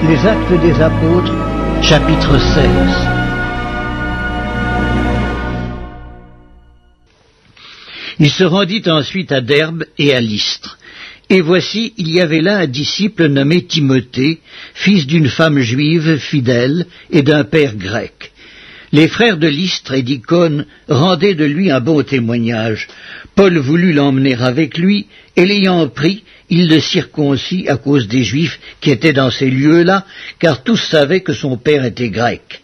Les Actes des Apôtres, chapitre 16. Il se rendit ensuite à Derbe et à Lystre. Et voici, il y avait là un disciple nommé Timothée, fils d'une femme juive fidèle et d'un père grec. Les frères de Lystre et d'Icône rendaient de lui un bon témoignage. Paul voulut l'emmener avec lui, et l'ayant pris, il le circoncit à cause des Juifs qui étaient dans ces lieux-là, car tous savaient que son père était grec.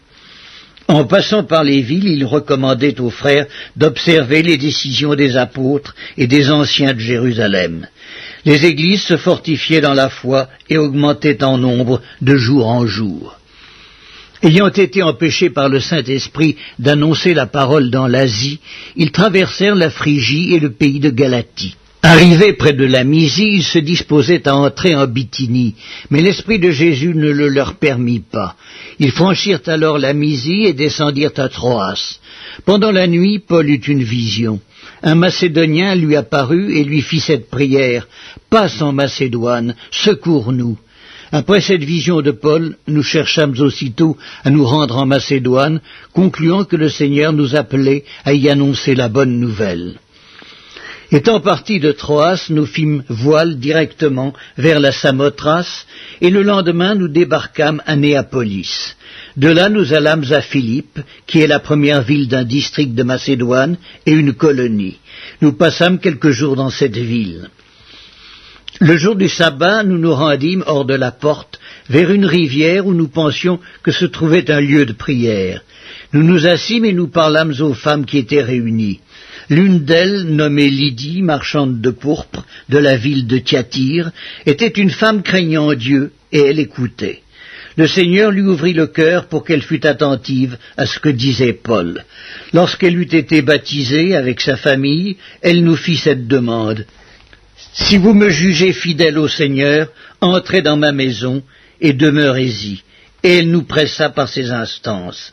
En passant par les villes, il recommandait aux frères d'observer les décisions des apôtres et des anciens de Jérusalem. Les églises se fortifiaient dans la foi et augmentaient en nombre de jour en jour. Ayant été empêchés par le Saint-Esprit d'annoncer la parole dans l'Asie, ils traversèrent la Phrygie et le pays de Galatie. Arrivés près de la Mysie, ils se disposaient à entrer en Bithynie, mais l'Esprit de Jésus ne le leur permit pas. Ils franchirent alors la Mysie et descendirent à Troas. Pendant la nuit, Paul eut une vision. Un Macédonien lui apparut et lui fit cette prière: « Passe en Macédoine, secours-nous !» Après cette vision de Paul, nous cherchâmes aussitôt à nous rendre en Macédoine, concluant que le Seigneur nous appelait à y annoncer la bonne nouvelle. Étant partis de Troas, nous fîmes voile directement vers la Samothrace, et le lendemain nous débarquâmes à Néapolis. De là nous allâmes à Philippe, qui est la première ville d'un district de Macédoine et une colonie. Nous passâmes quelques jours dans cette ville. Le jour du sabbat, nous nous rendîmes hors de la porte, vers une rivière où nous pensions que se trouvait un lieu de prière. Nous nous assîmes et nous parlâmes aux femmes qui étaient réunies. L'une d'elles, nommée Lydie, marchande de pourpre, de la ville de Thyatire, était une femme craignant Dieu, et elle écoutait. Le Seigneur lui ouvrit le cœur pour qu'elle fût attentive à ce que disait Paul. Lorsqu'elle eut été baptisée avec sa famille, elle nous fit cette demande: « Si vous me jugez fidèle au Seigneur, entrez dans ma maison et demeurez-y. » Et elle nous pressa par ses instances.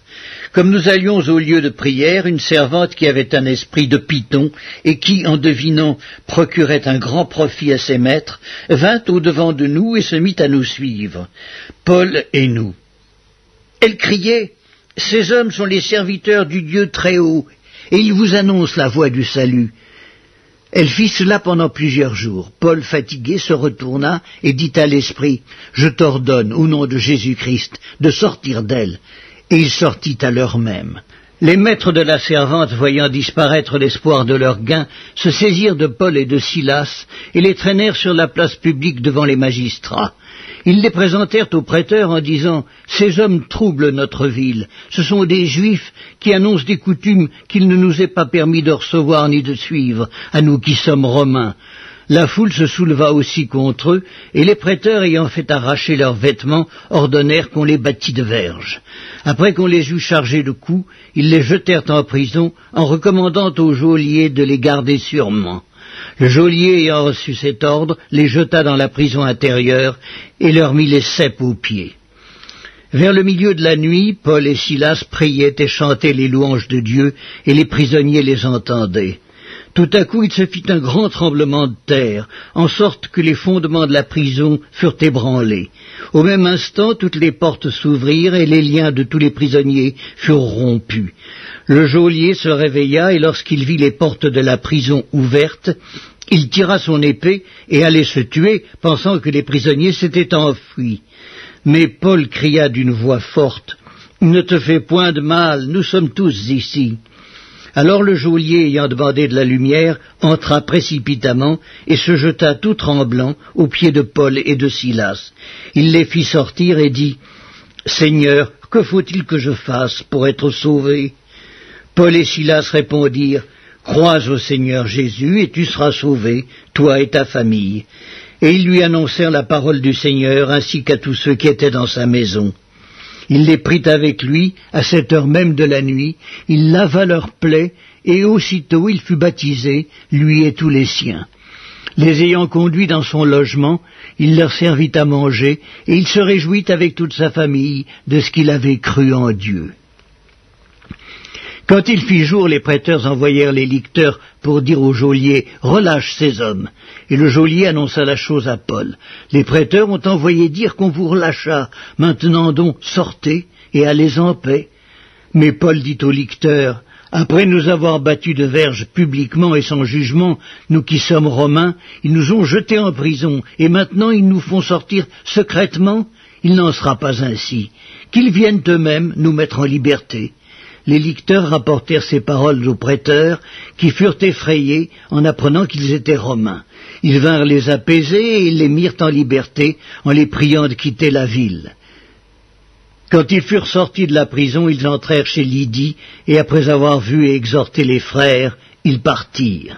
Comme nous allions au lieu de prière, une servante qui avait un esprit de python et qui, en devinant, procurait un grand profit à ses maîtres, vint au-devant de nous et se mit à nous suivre, Paul et nous. Elle criait: « Ces hommes sont les serviteurs du Dieu très haut, et ils vous annoncent la voie du salut. » Elle fit cela pendant plusieurs jours. Paul, fatigué, se retourna et dit à l'esprit: « Je t'ordonne, au nom de Jésus-Christ, de sortir d'elle. » Et il sortit à l'heure même. Les maîtres de la servante, voyant disparaître l'espoir de leur gain, se saisirent de Paul et de Silas et les traînèrent sur la place publique devant les magistrats. Ils les présentèrent au prêteur en disant: « Ces hommes troublent notre ville. Ce sont des Juifs qui annoncent des coutumes qu'il ne nous est pas permis de recevoir ni de suivre, à nous qui sommes Romains. » La foule se souleva aussi contre eux, et les prêteurs, ayant fait arracher leurs vêtements, ordonnèrent qu'on les bâtît de verges. Après qu'on les eut chargés de coups, ils les jetèrent en prison, en recommandant au geôlier de les garder sûrement. Le geôlier, ayant reçu cet ordre, les jeta dans la prison intérieure et leur mit les ceps aux pieds. Vers le milieu de la nuit, Paul et Silas priaient et chantaient les louanges de Dieu, et les prisonniers les entendaient. Tout à coup, il se fit un grand tremblement de terre, en sorte que les fondements de la prison furent ébranlés. Au même instant, toutes les portes s'ouvrirent et les liens de tous les prisonniers furent rompus. Le geôlier se réveilla et lorsqu'il vit les portes de la prison ouvertes, il tira son épée et allait se tuer, pensant que les prisonniers s'étaient enfuis. Mais Paul cria d'une voix forte: « Ne te fais point de mal, nous sommes tous ici. » Alors le geôlier, ayant demandé de la lumière, entra précipitamment et se jeta tout tremblant aux pieds de Paul et de Silas. Il les fit sortir et dit: « Seigneur, que faut-il que je fasse pour être sauvé ?» Paul et Silas répondirent: « Crois au Seigneur Jésus et tu seras sauvé, toi et ta famille. » Et ils lui annoncèrent la parole du Seigneur ainsi qu'à tous ceux qui étaient dans sa maison. Il les prit avec lui, à cette heure même de la nuit, il lava leurs plaies, et aussitôt il fut baptisé, lui et tous les siens. Les ayant conduits dans son logement, il leur servit à manger, et il se réjouit avec toute sa famille de ce qu'il avait cru en Dieu. Quand il fit jour, les prêteurs envoyèrent les licteurs pour dire au geôlier « Relâche ces hommes ». Et le geôlier annonça la chose à Paul. Les prêteurs ont envoyé dire qu'on vous relâcha. Maintenant donc, sortez et allez en paix. Mais Paul dit aux licteurs « Après nous avoir battus de verge publiquement et sans jugement, nous qui sommes romains, ils nous ont jetés en prison, et maintenant ils nous font sortir secrètement. Il n'en sera pas ainsi. Qu'ils viennent eux-mêmes nous mettre en liberté. » Les licteurs rapportèrent ces paroles aux prêteurs, qui furent effrayés en apprenant qu'ils étaient romains. Ils vinrent les apaiser et les mirent en liberté, en les priant de quitter la ville. Quand ils furent sortis de la prison, ils entrèrent chez Lydie, et après avoir vu et exhorté les frères, ils partirent.